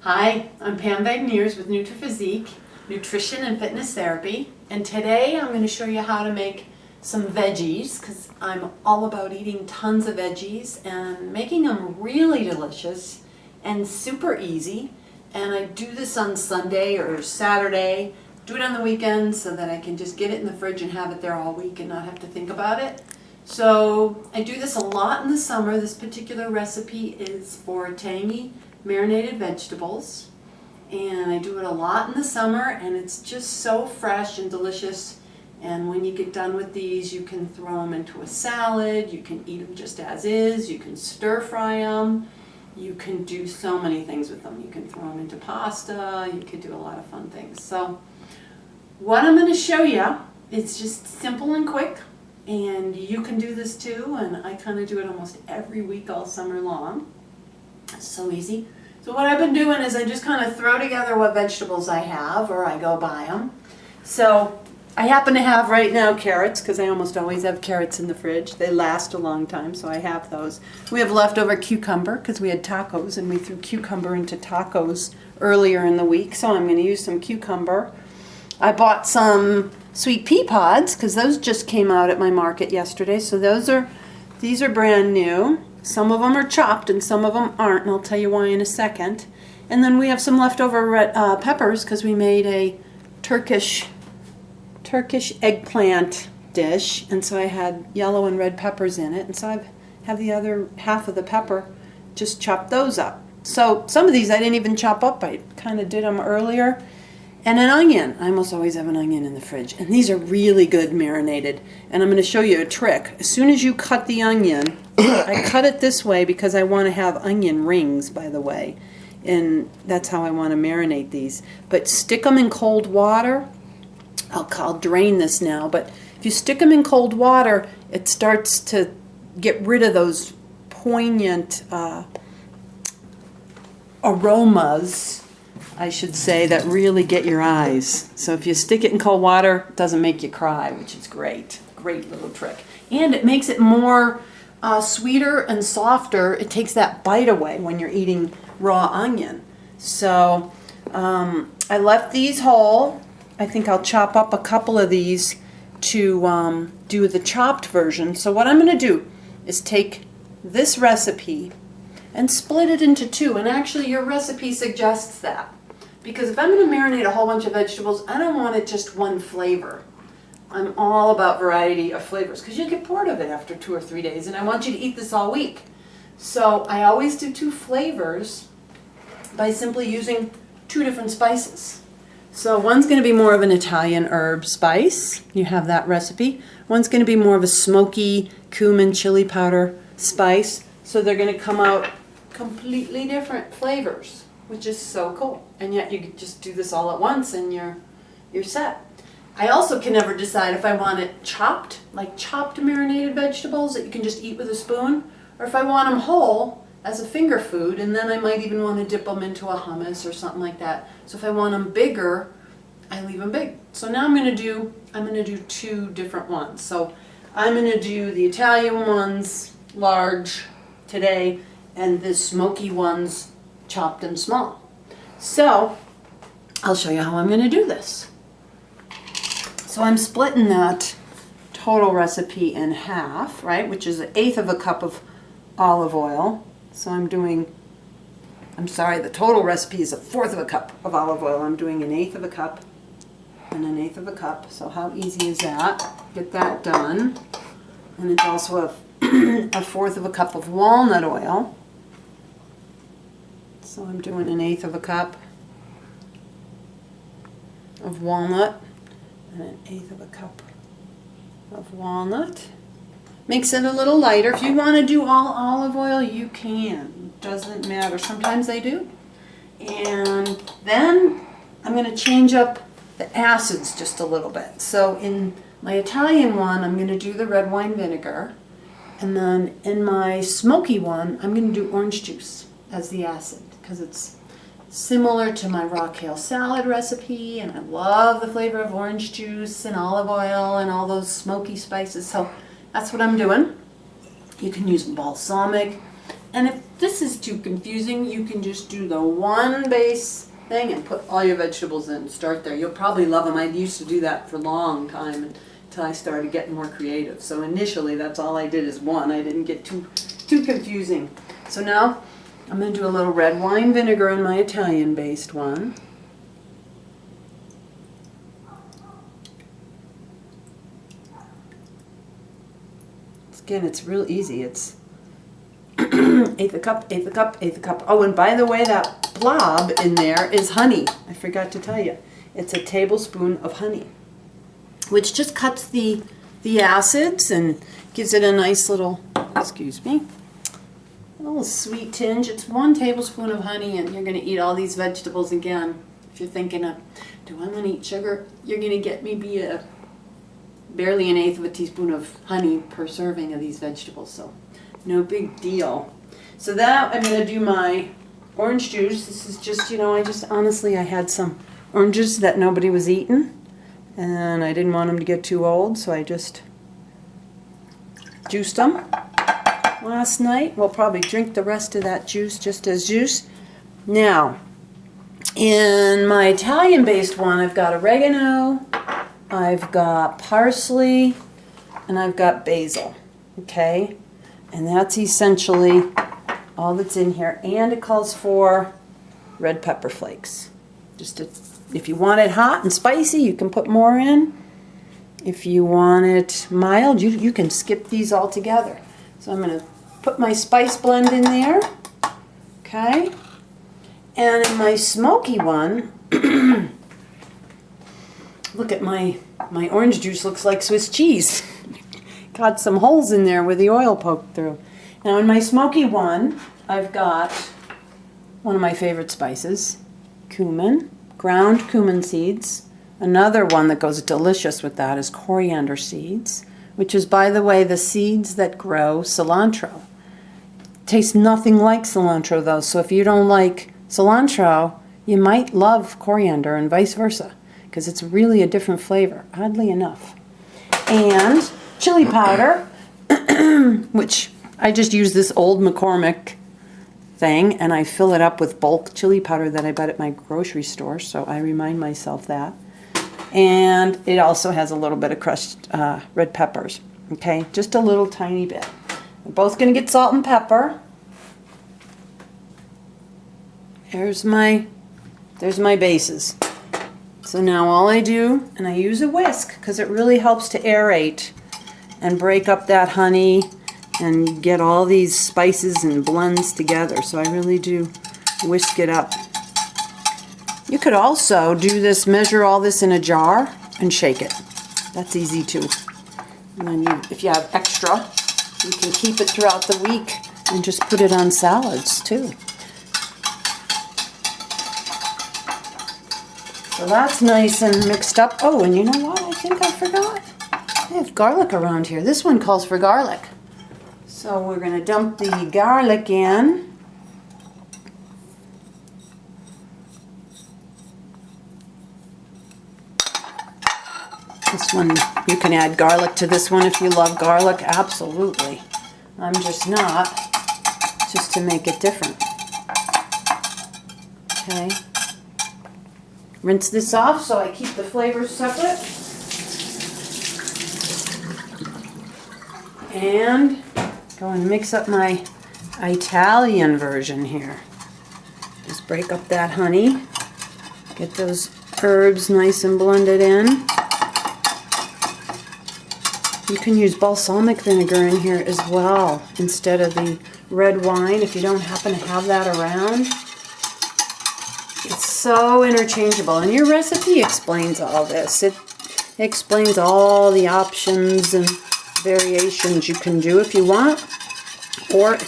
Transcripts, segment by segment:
Hi, I'm Pam Wagniers with NutriPhysique, Nutrition and Fitness Therapy, and today I'm going to show you how to make some veggies because I'm all about eating tons of veggies and making them really delicious and super easy. And I do this on Sunday or Saturday, do it on the weekend so that I can just get it in the fridge and have it there all week and not have to think about it. So I do this a lot in the summer. This particular recipe is for tangy marinated vegetables, and I do it a lot in the summer, and it's just so fresh and delicious. And when you get done with these, you can throw them into a salad, you can eat them just as is, you can stir fry them, you can do so many things with them. You can throw them into pasta, you could do a lot of fun things. So what I'm going to show you is just simple and quick, and you can do this too, and I kind of do it almost every week all summer long. It's so easy. So what I've been doing is I just kind of throw together what vegetables I have, or I go buy them. So I happen to have right now carrots, because I almost always have carrots in the fridge. They last a long time, so I have those. We have leftover cucumber, because we had tacos, and we threw cucumber into tacos earlier in the week, so I'm going to use some cucumber. I bought some sweet pea pods, because those just came out at my market yesterday, so these are brand new. Some of them are chopped and some of them aren't, and I'll tell you why in a second. And then we have some leftover red peppers because we made a Turkish eggplant dish, and so I had yellow and red peppers in it, and so I have the other half of the pepper, just chopped those up. So some of these I didn't even chop up, I kind of did them earlier. And an onion. I almost always have an onion in the fridge. And these are really good marinated. And I'm going to show you a trick. As soon as you cut the onion, I cut it this way because I want to have onion rings, by the way. And that's how I want to marinate these. But stick them in cold water. I'll drain this now. But if you stick them in cold water, it starts to get rid of those poignant aromas, I should say, that really get your eyes. So if you stick it in cold water, it doesn't make you cry, which is great. Great little trick. And it makes it more sweeter and softer. It takes that bite away when you're eating raw onion. So I left these whole. I think I'll chop up a couple of these to do the chopped version. So what I'm going to do is take this recipe and split it into two. And actually your recipe suggests that. Because if I'm going to marinate a whole bunch of vegetables, I don't want it just one flavor. I'm all about variety of flavors because you get bored of it after 2 or 3 days, and I want you to eat this all week. So I always do 2 flavors by simply using 2 different spices. So one's going to be more of an Italian herb spice. You have that recipe. One's going to be more of a smoky cumin chili powder spice. So they're going to come out completely different flavors, which is so cool. And yet you could just do this all at once and you're set. I also can never decide if I want it chopped, like chopped marinated vegetables that you can just eat with a spoon, or if I want them whole as a finger food, and then I might even want to dip them into a hummus or something like that. So if I want them bigger, I leave them big. So now I'm going to do 2 different ones. So I'm going to do the Italian ones large today, and the smoky ones chopped and small. So I'll show you how I'm going to do this. So I'm splitting that total recipe in half, right, which is 1/8 of a cup of olive oil. So the total recipe is 1/4 of a cup of olive oil. I'm doing 1/8 of a cup and 1/8 of a cup. So how easy is that? Get that done. And it's also a 1/4 of a cup of walnut oil. So I'm doing 1/8 of a cup of walnut and 1/8 of a cup of walnut. Makes it a little lighter. If you want to do all olive oil, you can. Doesn't matter. Sometimes they do. And then I'm going to change up the acids just a little bit. So in my Italian one, I'm going to do the red wine vinegar. And then in my smoky one, I'm going to do orange juice as the acid, because it's similar to my raw kale salad recipe, and I love the flavor of orange juice and olive oil and all those smoky spices. So that's what I'm doing. You can use balsamic And if this is too confusing, you can just do the one base thing and put all your vegetables in and start there. You'll probably love them. I used to do that for a long time until I started getting more creative. So initially, that's all I did is one. I didn't get too confusing. So now I'm going to do a little red wine vinegar in my Italian-based one. Again, it's real easy. It's eighth a cup, eighth a cup, eighth a cup. Oh, and by the way, that blob in there is honey. I forgot to tell you. It's a tablespoon of honey, which just cuts the acids and gives it a nice little, excuse me, a little sweet tinge. It's 1 tablespoon of honey, and you're going to eat all these vegetables again. If you're thinking of, do I want to eat sugar? You're going to get maybe barely 1/8 of a teaspoon of honey per serving of these vegetables, so no big deal. So that I'm going to do my orange juice. This is just, I had some oranges that nobody was eating, and I didn't want them to get too old, so I just juiced them last night. We'll probably drink the rest of that juice just as juice. Now, in my Italian-based one, I've got oregano, I've got parsley, and I've got basil, okay? And that's essentially all that's in here. And it calls for red pepper flakes. If you want it hot and spicy, you can put more in. If you want it mild, you can skip these all together. So I'm going to put my spice blend in there, okay? And in my smoky one, look at my orange juice looks like Swiss cheese. Got some holes in there where the oil poked through. Now in my smoky one, I've got one of my favorite spices, cumin, ground cumin seeds. Another one that goes delicious with that is coriander seeds, which is, by the way, the seeds that grow cilantro. Tastes nothing like cilantro though, so if you don't like cilantro, you might love coriander and vice versa, because it's really a different flavor, oddly enough. And chili powder, which I just use this old McCormick thing, and I fill it up with bulk chili powder that I bought at my grocery store, so I remind myself that. And it also has a little bit of crushed red peppers, okay? Just a little tiny bit. We're both going to get salt and pepper. There's my bases. So now all I do, and I use a whisk because it really helps to aerate and break up that honey and get all these spices and blends together. So I really do whisk it up. You could also do this, measure all this in a jar and shake it. That's easy too. And then if you have extra, you can keep it throughout the week and just put it on salads too. So that's nice and mixed up. Oh, and you know what? I think I forgot. I have garlic around here. This one calls for garlic. So we're going to dump the garlic in. This one, you can add garlic to this one if you love garlic. Absolutely. I'm just not. Just to make it different. Okay. Rinse this off so I keep the flavors separate. And go and mix up my Italian version here. Just break up that honey. Get those herbs nice and blended in. You can use balsamic vinegar in here as well instead of the red wine if you don't happen to have that around. It's so interchangeable, and your recipe explains all this. It explains all the options and variations you can do if you want, or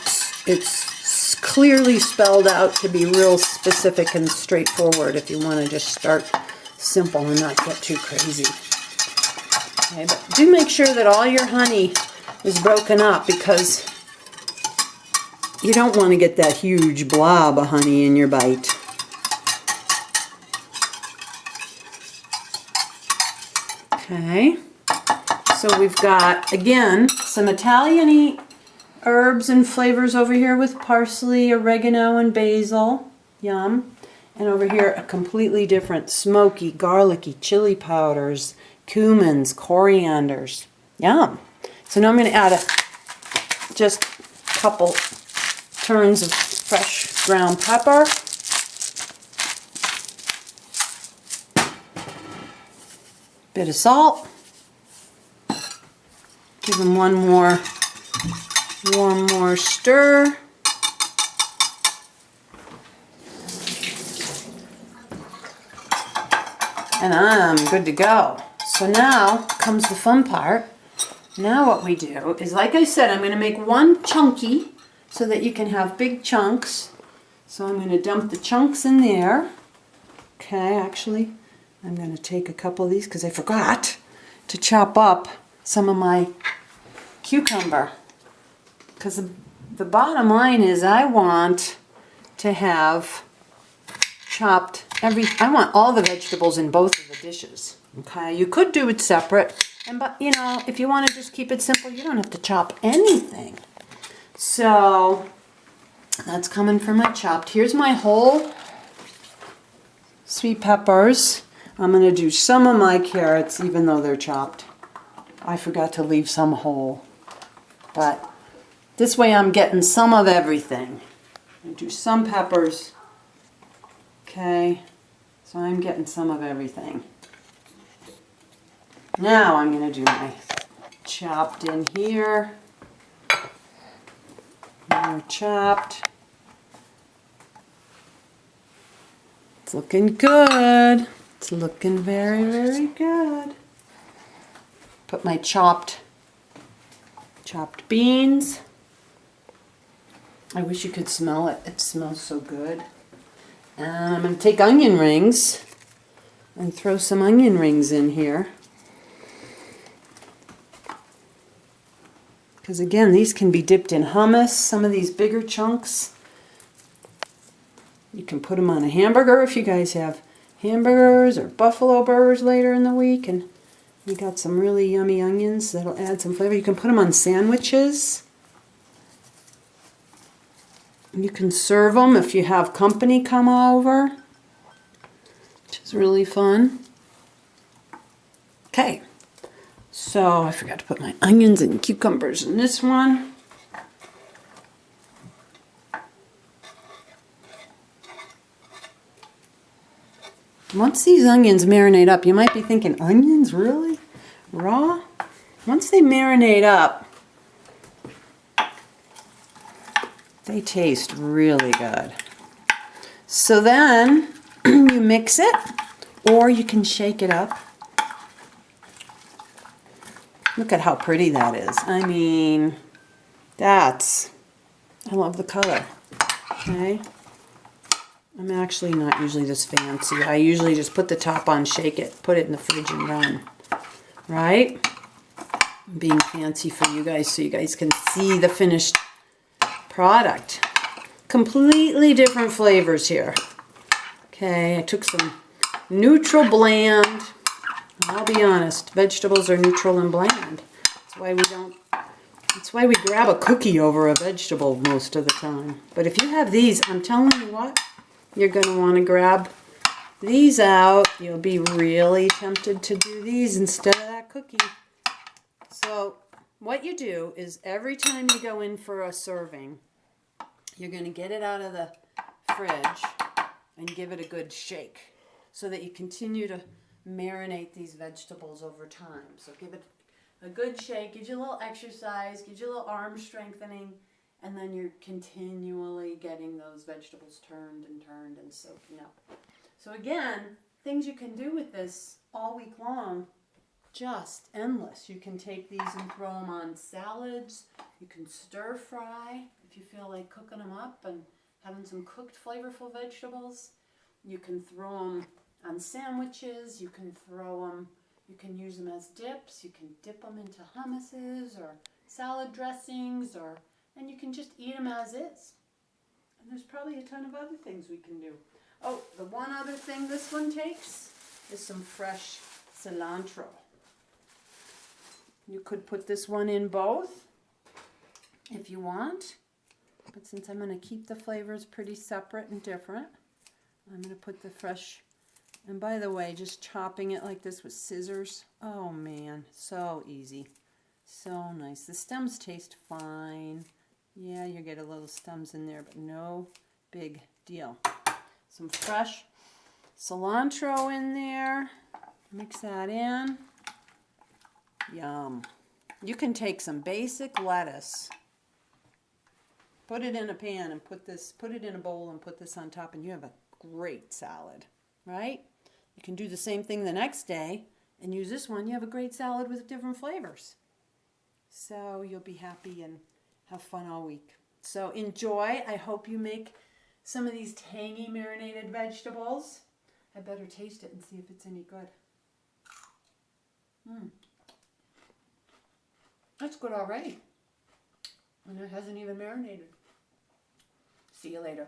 it's clearly spelled out to be real specific and straightforward if you want to just start simple and not get too crazy. Okay, but do make sure that all your honey is broken up, because you don't want to get that huge blob of honey in your bite. Okay, so we've got, again, some Italian-y herbs and flavors over here with parsley, oregano, and basil. Yum. And over here, a completely different smoky, garlicky chili powders, cumins, corianders. Yum. So now I'm going to add just a couple turns of fresh ground pepper. Bit of salt. Give them one more stir. And I'm good to go. So now comes the fun part. Now what we do is, like I said, I'm going to make one chunky so that you can have big chunks. So I'm going to dump the chunks in there. Okay, actually, I'm going to take a couple of these because I forgot to chop up some of my cucumber. Because the bottom line is I want to have chopped I want all the vegetables in both of the dishes. Okay, you could do it separate, but you know, if you want to just keep it simple, you don't have to chop anything. So that's coming from my chopped. Here's my whole sweet peppers. I'm going to do some of my carrots, even though they're chopped. I forgot to leave some whole, but this way I'm getting some of everything. I do some peppers. Okay, so I'm getting some of everything. Now I'm going to do my chopped in here. More chopped. It's looking good. It's looking very, very good. Put my chopped beans. I wish you could smell it. It smells so good. And I'm going to take onion rings and throw some onion rings in here. Because again, these can be dipped in hummus. Some of these bigger chunks, you can put them on a hamburger if you guys have hamburgers or buffalo burgers later in the week. And you got some really yummy onions that'll add some flavor. You can put them on sandwiches. You can serve them if you have company come over, which is really fun. Okay, so I forgot to put my onions and cucumbers in this one. Once these onions marinate up, you might be thinking, onions, really? Raw? Once they marinate up, they taste really good. So then you mix it, or you can shake it up. Look at how pretty that is. I mean, I love the color. Okay. I'm actually not usually this fancy. I usually just put the top on, shake it, put it in the fridge and run. Right? I'm being fancy for you guys so you guys can see the finished product. Completely different flavors here. Okay, I took some neutral bland. I'll be honest, vegetables are neutral and bland. That's why we grab a cookie over a vegetable most of the time. But if you have these, I'm telling you what, you're going to want to grab these out. You'll be really tempted to do these instead of that cookie. So what you do is every time you go in for a serving, you're going to get it out of the fridge and give it a good shake so that you continue to marinate these vegetables over time. So give it a good shake, gives you a little exercise, gives you a little arm strengthening, and then you're continually getting those vegetables turned and soaking up. So again, things you can do with this all week long, just endless. You can take these and throw them on salads. You can stir fry if you feel like cooking them up and having some cooked flavorful vegetables. You can throw them on sandwiches. You can use them as dips. You can dip them into hummuses or salad dressings, and you can just eat them as is. And there's probably a ton of other things we can do. Oh, the one other thing this one takes is some fresh cilantro. You could put this one in both, if you want. But since I'm going to keep the flavors pretty separate and different, I'm going to put the fresh, and by the way, just chopping it like this with scissors, oh man, so easy. So nice. The stems taste fine. Yeah, you get a little stems in there, but no big deal. Some fresh cilantro in there. Mix that in. Yum. You can take some basic lettuce, put it in a pan and put it in a bowl and put this on top, and you have a great salad, right? You can do the same thing the next day and use this one. You have a great salad with different flavors. So you'll be happy and have fun all week. So enjoy. I hope you make some of these tangy marinated vegetables. I better taste it and see if it's any good. That's good already. And it hasn't even marinated. See you later.